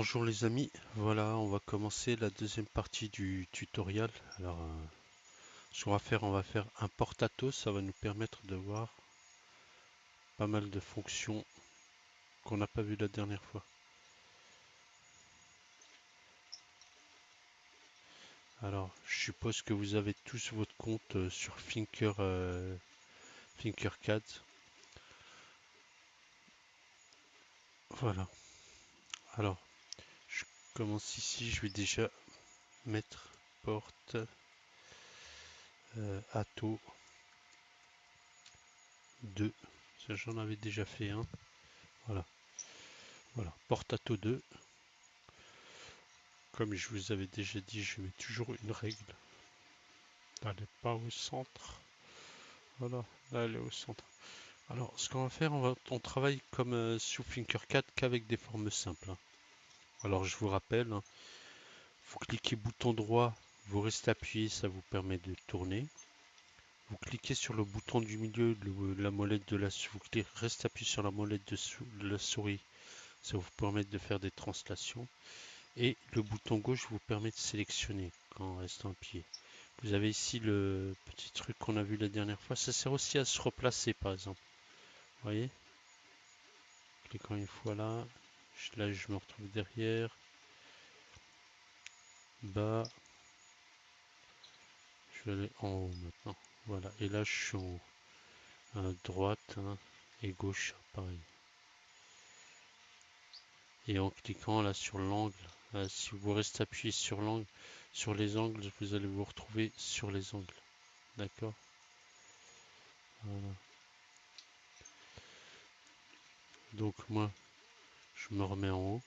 Bonjour les amis, voilà on va commencer la deuxième partie du tutoriel. Alors ce qu'on va faire, on va faire un portato, ça va nous permettre de voir pas mal de fonctions qu'on n'a pas vu la dernière fois. Alors je suppose que vous avez tous votre compte sur Thinkercad. Voilà, alors je commence ici, je vais déjà mettre porte atto 2. Ça, j'en avais déjà fait un. Voilà, voilà, portato 2. Comme je vous avais déjà dit, je mets toujours une règle. Elle n'est pas au centre. Voilà, là elle est au centre. Alors, ce qu'on va faire, on travaille comme sous Thinkercad qu'avec des formes simples, hein. Alors, je vous rappelle, hein, vous cliquez bouton droit, vous restez appuyé, ça vous permet de tourner. Vous cliquez sur le bouton du milieu, la molette de la souris, vous restez appuyé sur la molette de la souris, ça vous permet de faire des translations. Et le bouton gauche vous permet de sélectionner en restant appuyé. Vous avez ici le petit truc qu'on a vu la dernière fois. Ça sert aussi à se replacer, par exemple. Vous voyez? Cliquant une fois là. Là, je me retrouve derrière. Bas. Je vais aller en haut maintenant. Voilà. Et là, je suis en haut. À droite, hein, et gauche, pareil. Et en cliquant là sur l'angle, si vous restez appuyé sur l'angle, sur les angles, vous allez vous retrouver sur les angles. D'accord? Voilà. Donc moi, je me remets en haut.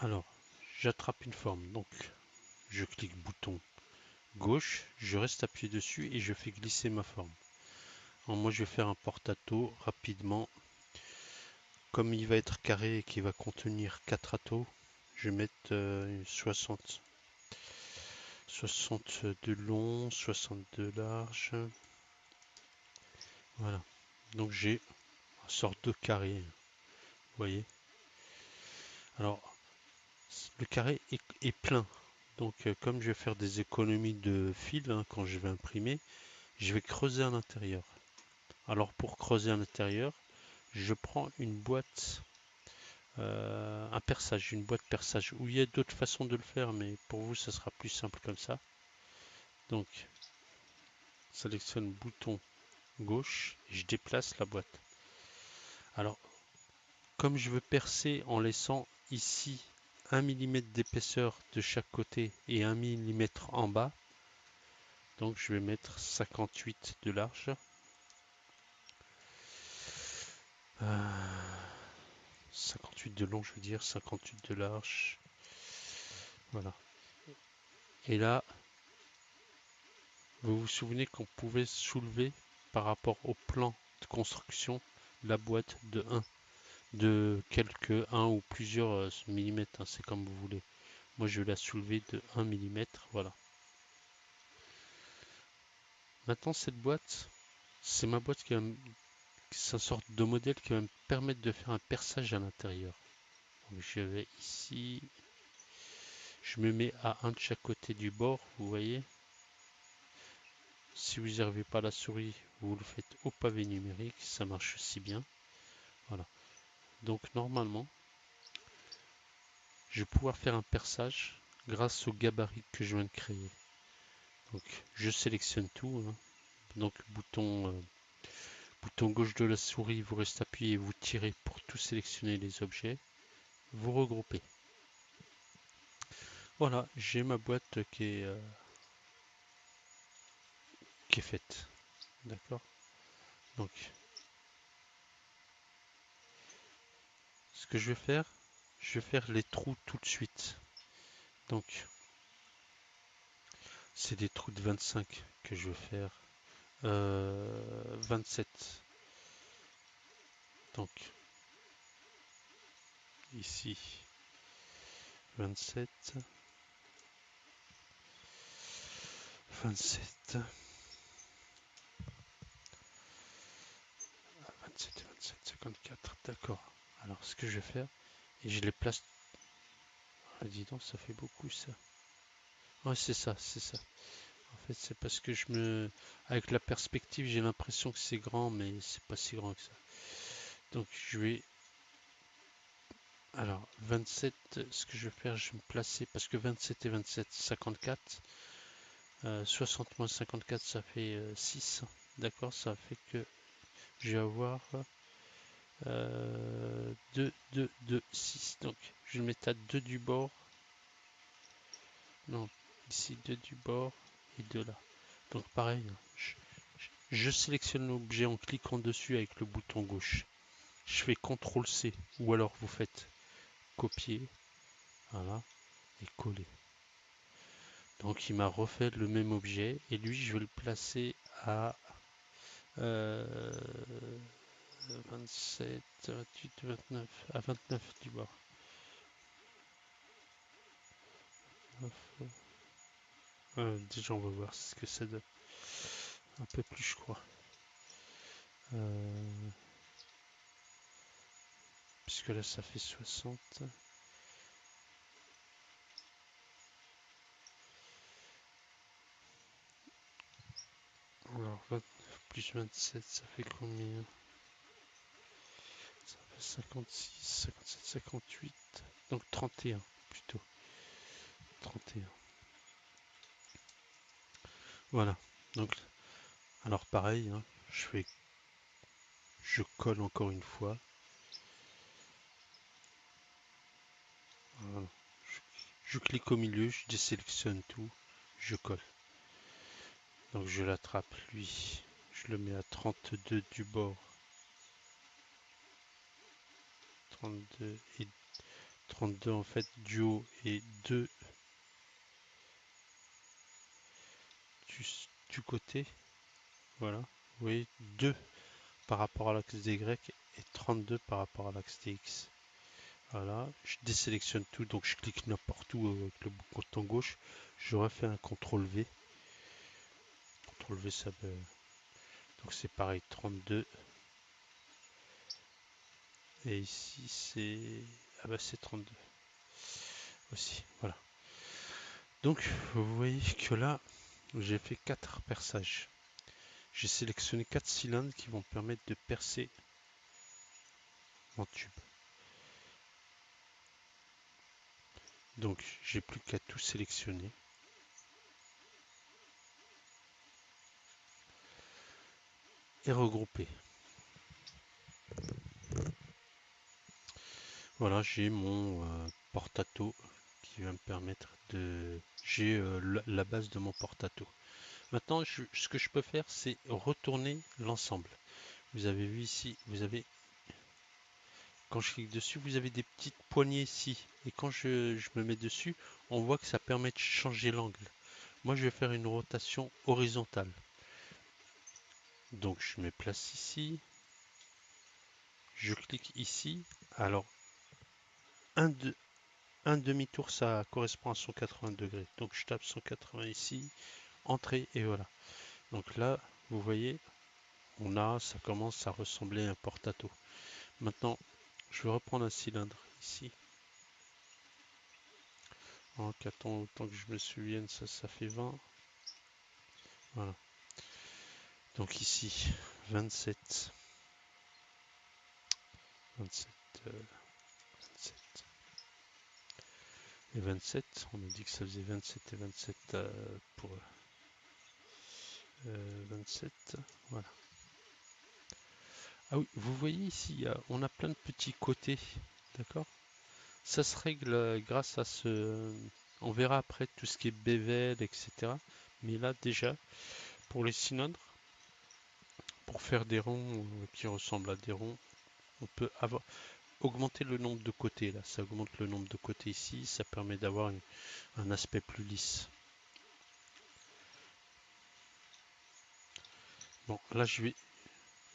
Alors, j'attrape une forme. Donc, je clique bouton gauche, je reste appuyé dessus et je fais glisser ma forme. Alors moi, je vais faire un porte-atos rapidement. Comme il va être carré et qu'il va contenir 4 atos, je vais mettre 60 de long, 60 de large. Voilà. Donc j'ai une sorte de carré. Vous voyez. Alors, le carré est plein. Donc, comme je vais faire des économies de fil, hein, quand je vais imprimer, je vais creuser à l'intérieur. Alors, pour creuser à l'intérieur, je prends une boîte, un perçage, une boîte perçage, où il y a d'autres façons de le faire, mais pour vous, ça sera plus simple comme ça. Donc, sélectionne bouton gauche et je déplace la boîte. Alors, comme je veux percer en laissant ici 1 mm d'épaisseur de chaque côté et 1 mm en bas, donc je vais mettre 58 de large. 58 de long, je veux dire, 58 de large. Voilà. Et là, vous vous souvenez qu'on pouvait soulever par rapport au plan de construction la boîte de quelques 1 ou plusieurs millimètres, hein, c'est comme vous voulez. Moi, je vais la soulever de 1 mm, voilà. Maintenant, cette boîte, c'est ma boîte c'est une sorte de modèle qui va me permettre de faire un perçage à l'intérieur. Donc, je vais ici, je me mets à un de chaque côté du bord, vous voyez. Si vous n'y arrivez pas la souris, vous le faites au pavé numérique, ça marche aussi bien. Voilà. Donc normalement, je vais pouvoir faire un perçage grâce au gabarit que je viens de créer. Donc je sélectionne tout, hein. Donc bouton gauche de la souris, vous restez appuyé et vous tirez pour tout sélectionner les objets. Vous regroupez. Voilà, j'ai ma boîte qui est faite. D'accord. Donc ce que je vais faire les trous tout de suite. Donc c'est des trous de 25 que je vais faire. 27. Donc ici 27, 27, 27 et 57,54, d'accord. Alors ce que je vais faire, et je les place. Ah, dis donc, ça fait beaucoup ça. Ouais, c'est ça, c'est ça. En fait, c'est parce que avec la perspective, j'ai l'impression que c'est grand, mais c'est pas si grand que ça. Donc je vais, alors 27, ce que je vais faire, je vais me placer, parce que 27 et 27, 54. 60 moins 54, ça fait 6. D'accord, ça fait que je vais avoir 2, 2, 2, 6. Donc je vais le mettre à 2 du bord. Non, ici 2 du bord et 2 là. Donc pareil, je sélectionne l'objet en cliquant dessus avec le bouton gauche. Je fais CTRL C ou alors vous faites copier, voilà, et coller. Donc il m'a refait le même objet et lui je vais le placer à 27, 28, 29, à 29 du bord. Déjà on va voir ce que ça donne. Un peu plus je crois. Puisque là ça fait 60. Alors 29 plus 27 ça fait combien? Ça fait 56, 57, 58. Donc 31 plutôt. 31. Voilà. Donc alors pareil, hein, je colle encore une fois. Voilà. Je clique au milieu, je désélectionne tout, je colle. Donc je l'attrape lui, je le mets à 32 du bord, 32 et 32 en fait du haut et 2 du côté. Voilà, vous voyez 2 par rapport à l'axe des Y et 32 par rapport à l'axe des X. Voilà, je désélectionne tout, donc je clique n'importe où avec le bouton gauche. Je refais un CTRL V. CTRL V, ça veut. Donc c'est pareil, 32. Et ici c'est. Ah bah c'est 32 aussi. Voilà. Donc vous voyez que là, j'ai fait 4 perçages. J'ai sélectionné 4 cylindres qui vont permettre de percer mon tube. Donc j'ai plus qu'à tout sélectionner. Et regrouper. Voilà, j'ai mon porte-à-taux qui va me permettre de... J'ai la base de mon porte-à-taux. Maintenant, ce que je peux faire, c'est retourner l'ensemble. Vous avez vu ici, vous avez... Quand je clique dessus, vous avez des petites poignées ici. Et quand je me mets dessus, on voit que ça permet de changer l'angle. Moi, je vais faire une rotation horizontale. Donc, je me place ici. Je clique ici. Alors, un demi-tour, ça correspond à 180 degrés. Donc, je tape 180 ici. Entrée et voilà. Donc là, vous voyez, ça commence à ressembler à un porte-à-taux. Maintenant, je vais reprendre un cylindre ici. En autant que je me souvienne, ça fait 20. Voilà. Donc ici, 27. 27, 27 et 27. On a dit que ça faisait 27 et 27 pour 27. Voilà. Ah oui, vous voyez ici, on a plein de petits côtés. D'accord? Ça se règle grâce à ce... On verra après tout ce qui est bevel, etc. Mais là, déjà, pour les cylindres, pour faire des ronds qui ressemblent à des ronds, on peut augmenter le nombre de côtés. Là, ça augmente le nombre de côtés ici. Ça permet d'avoir un aspect plus lisse. Bon, là,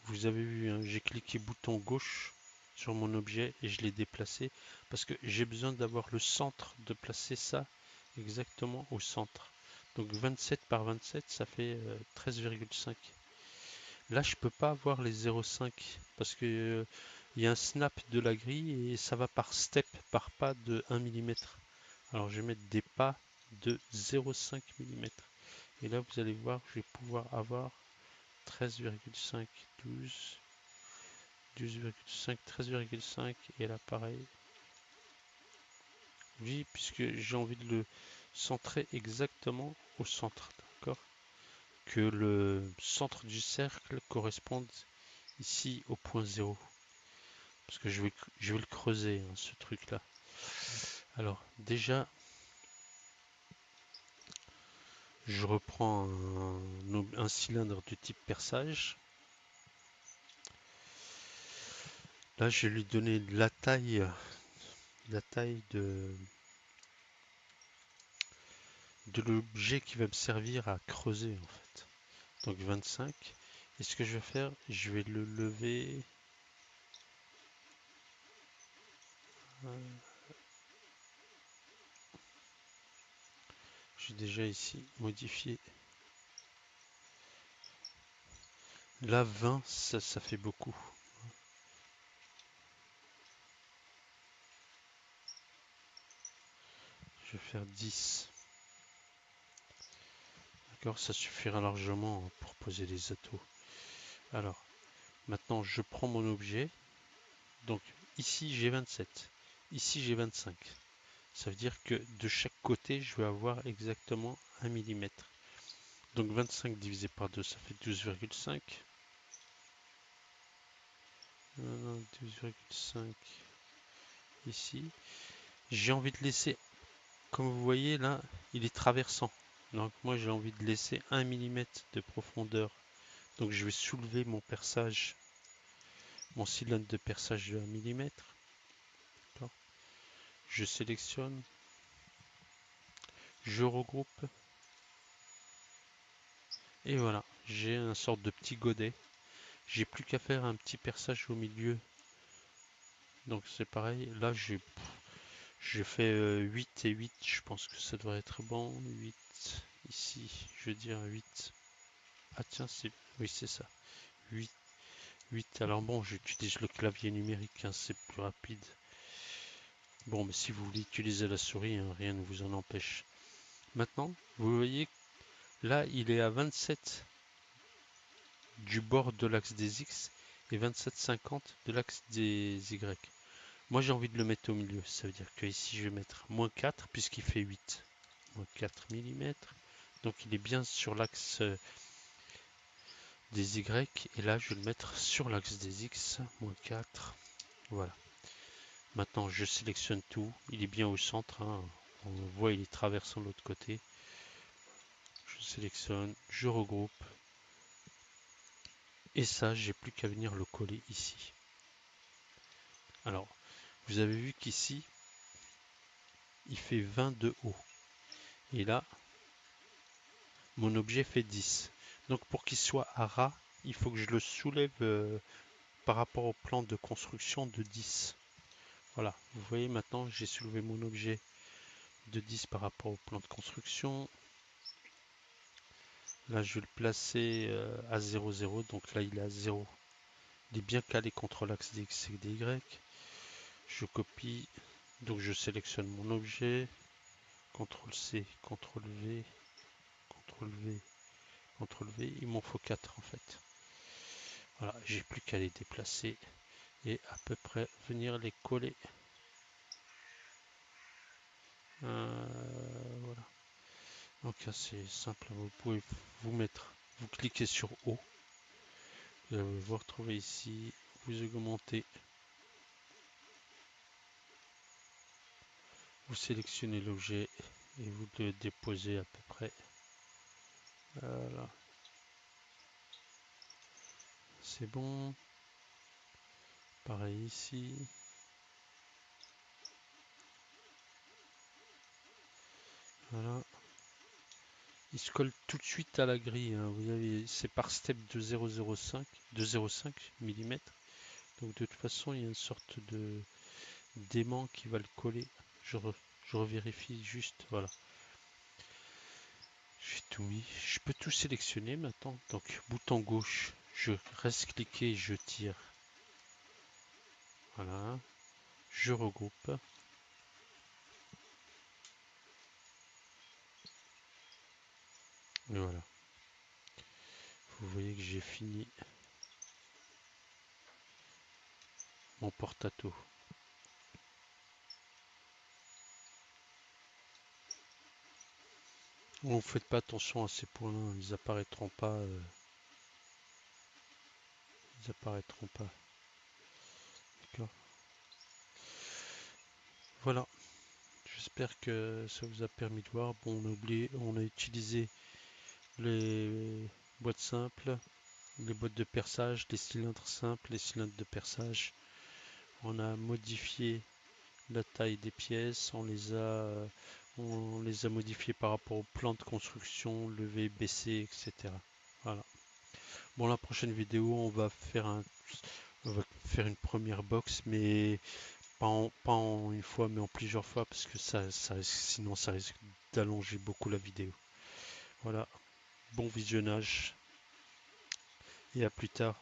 vous avez vu, hein, j'ai cliqué bouton gauche sur mon objet et je l'ai déplacé parce que j'ai besoin d'avoir le centre, de placer ça exactement au centre. Donc 27 par 27, ça fait 13,5. Là, je peux pas avoir les 0,5 parce que il y a un snap de la grille et ça va par step, par pas de 1 mm. Alors, je vais mettre des pas de 0,5 mm. Et là, vous allez voir, je vais pouvoir avoir 13,5, 12, 12,5, 13,5 et là, pareil. Oui, puisque j'ai envie de le centrer exactement au centre, d'accord? Que le centre du cercle corresponde ici au point 0. Parce que je vais le creuser, hein, ce truc-là. Alors, déjà, je reprends un cylindre de type perçage. Là, je vais lui donner la taille de l'objet qui va me servir à creuser, en fait. Donc 25. Et ce que je vais faire, je vais le lever. J'ai déjà ici modifié. Là, 20, ça fait beaucoup. Je vais faire 10. D'accord, ça suffira largement pour poser les atos. Alors, maintenant, je prends mon objet. Donc, ici, j'ai 27. Ici, j'ai 25. Ça veut dire que de chaque côté, je vais avoir exactement 1 mm. Donc, 25 divisé par 2, ça fait 12,5. 12,5 ici. J'ai envie de laisser, comme vous voyez là, il est traversant. Donc, moi, j'ai envie de laisser 1 mm de profondeur. Donc, je vais soulever mon perçage, mon cylindre de perçage de 1 mm. Je sélectionne, je regroupe et voilà, j'ai un sorte de petit godet. J'ai plus qu'à faire un petit perçage au milieu. Donc c'est pareil, là j'ai fait 8 et 8, je pense que ça devrait être bon. 8 ici, je veux dire 8. Ah tiens, oui, c'est ça. 8, 8. Alors bon, j'utilise le clavier numérique, hein, c'est plus rapide. Bon, mais si vous voulez utiliser la souris, hein, rien ne vous en empêche. Maintenant, vous voyez, là, il est à 27 du bord de l'axe des X et 27,50 de l'axe des Y. Moi, j'ai envie de le mettre au milieu. Ça veut dire que ici, je vais mettre moins 4 puisqu'il fait 8. Moins 4 mm. Donc, il est bien sur l'axe des Y. Et là, je vais le mettre sur l'axe des X. Moins 4. Voilà. Maintenant, je sélectionne tout. Il est bien au centre, hein. On voit, il est traversant de l'autre côté. Je sélectionne, je regroupe. Et ça, j'ai plus qu'à venir le coller ici. Alors, vous avez vu qu'ici, il fait 20 de haut. Et là, mon objet fait 10. Donc pour qu'il soit à ras, il faut que je le soulève par rapport au plan de construction de 10. Voilà, vous voyez maintenant, j'ai soulevé mon objet de 10 par rapport au plan de construction. Là, je vais le placer à 0, 0. Donc là, il est à 0. Il est bien calé contre l'axe des X et des Y. Je copie. Donc je sélectionne mon objet. CTRL C, CTRL V, CTRL V, CTRL V. Il m'en faut 4 en fait. Voilà, j'ai plus qu'à les déplacer et à peu près venir les coller. Voilà. Donc c'est simple, vous pouvez vous mettre, vous cliquez sur O, vous allez vous retrouver ici, vous augmentez, vous sélectionnez l'objet et vous le déposez à peu près. Voilà, c'est bon. Pareil ici. Voilà. Il se colle tout de suite à la grille, hein. Vous avez, c'est par step de 0,05 mm. Donc de toute façon, il y a une sorte de d'aimant qui va le coller. Je revérifie juste, voilà. J'ai tout mis. Je peux tout sélectionner maintenant. Donc bouton gauche, Je reste cliqué, je tire. Voilà. Je regroupe. Et voilà. Vous voyez que j'ai fini mon porte-à-tout. Bon, faites pas attention à ces points, ils apparaîtront pas. Ils apparaîtront pas. D'accord. Voilà. J'espère que ça vous a permis de voir. Bon, on a utilisé les boîtes simples, les boîtes de perçage, les cylindres simples, les cylindres de perçage. On a modifié la taille des pièces, on les a modifiées par rapport au plan de construction, levé, baissé, etc. Voilà. Bon, la prochaine vidéo, on va faire une première box, mais pas en une fois, mais en plusieurs fois, parce que sinon ça risque d'allonger beaucoup la vidéo. Voilà. Bon visionnage et à plus tard.